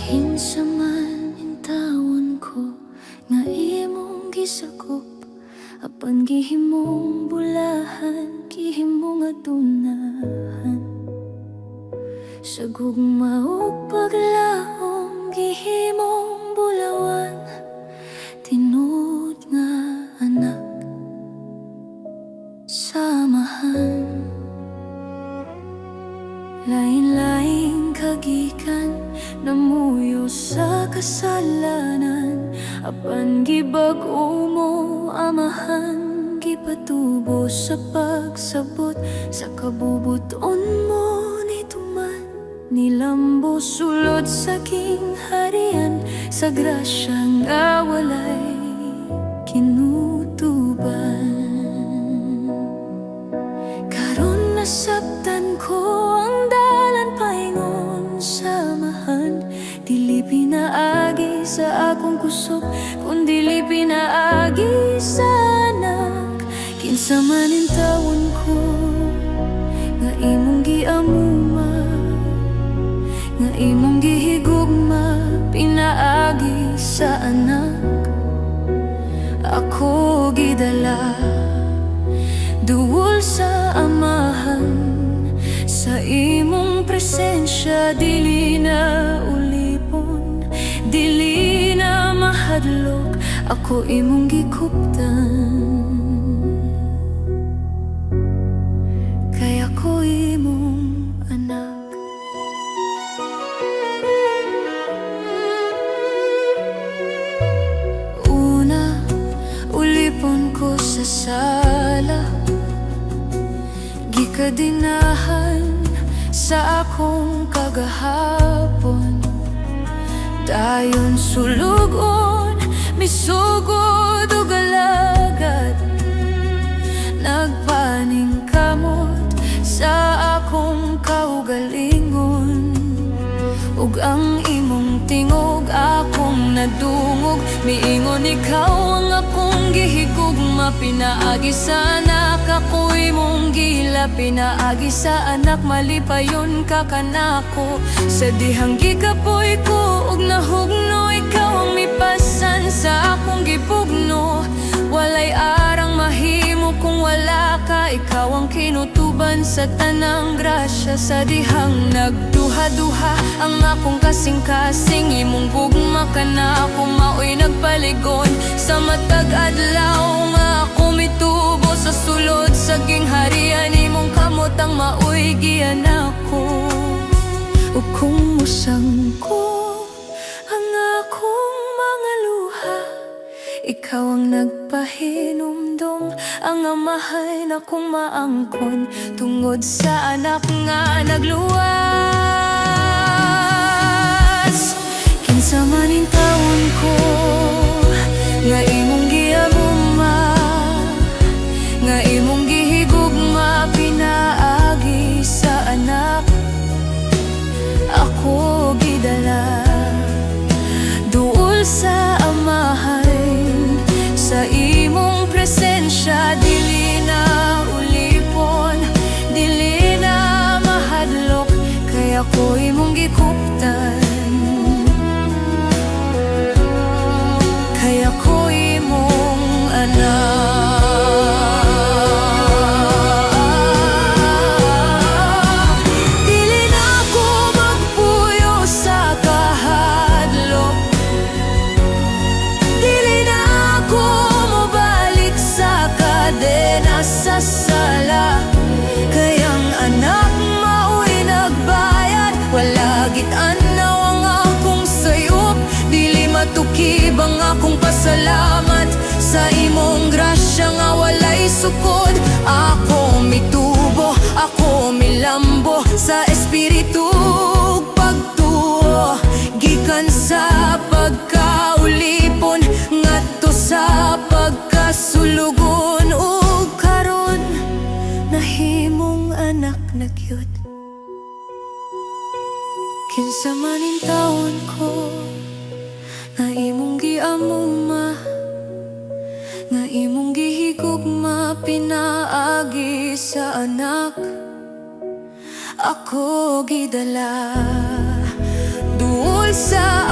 Kinsa man hintawan ko nga imong gisakop, apan gihimong bulahan, gihimong adunahan. Sa gugma ug paglaom, gihimong bulawan, tinuod nga anak samahan. Lain-laing kagikan, namuyo sa kasalanan, apan gibag-o mo amahan, gipatubo sa pagsabot, sa kabubuton mo nituman. Nilambo sulod sa kingharian, sa grasya nga walay kinutuban. Karon nasabtan ko ang dalan paingon samahan, dili pinaagi sa akong kusog, kundi pinaagi sa anak. Kinsa man intawon ko nga imong giamuma, nga imong gihigugma, pinaagi sa anak. Ako gidala duol sa amahan, sa imong presensya dili na ulipon, dili na mahadlok, ako imong gikuptan. Kaya ko imong anak. Una, ulipon ko sa sala, gikadinahan sa akong kagahapon. Dayon sulugon, misugod o galagad, nagpaning kamot sa akong kaugalingon. Ug ang imong tingog akong nadungog, miingon ikaw ang akong gihigugma, pinaagi sa anak. Ako imong gila, pinaagi sa anak, malipayon ka kanako. Sa dihang gikapoy ko ug nahugno, ikaw ang mipasan sa akong gipugno. Walay arang mahimo kung wala ka, ikaw ang kinutuban sa tanang grasya. Sa dihang nagduha-duha ang akong kasing-kasing, imong gugma ka na ako, maoy nagpaligon. Sa matag adlaw nga ako mitubo, sa sulod sa gingharian, imong kamot ang maoy gianako. O kung musang ko ang akong mga luha, ikaw ang nagpahinumdum, ang amahay na kong maangkon, tungod sa anak nga nagluwas. Kinsa man in taon ko nga imong giamuma, nga imong gihigugma, pinaagi sa anak. Ako gidala duol sa amahan, sa imong presensya dili na ulipon, dili na mahadlok, kaya ko imong gikuptan. Kaya ko imong anak. Dili na ako magpuyo sa kahadlok, dili na ako mobalik sa kadena sa sala. Kayang anak maoy nagbayad, wala git-anaw ang akong sayop, dili matukib ang akong pasalamat sa imong grasya nga walay sukod. Ako mitubo, ako milambo sa espiritu pagtuo, gikan sa pagkaulipon ngadto sa pagkasulugon. Ug karon nahimong anak na gyud. Kinsa man in taon ko nga imong giamuma, nga imong gihigugma, pinaagi sa anak. Ako gidala duol sa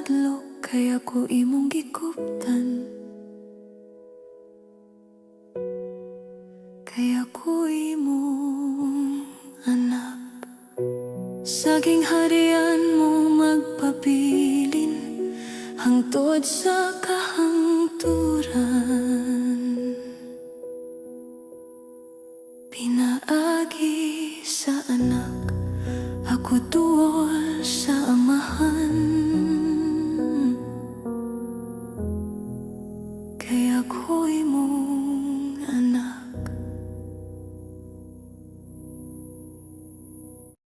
hadlok, kaya ko imong gikuptan. Kaya ko imong anak. Saging harian mo magpabilin hangtod sa kahangturan. Pinaagi sa anak, ako tuol sa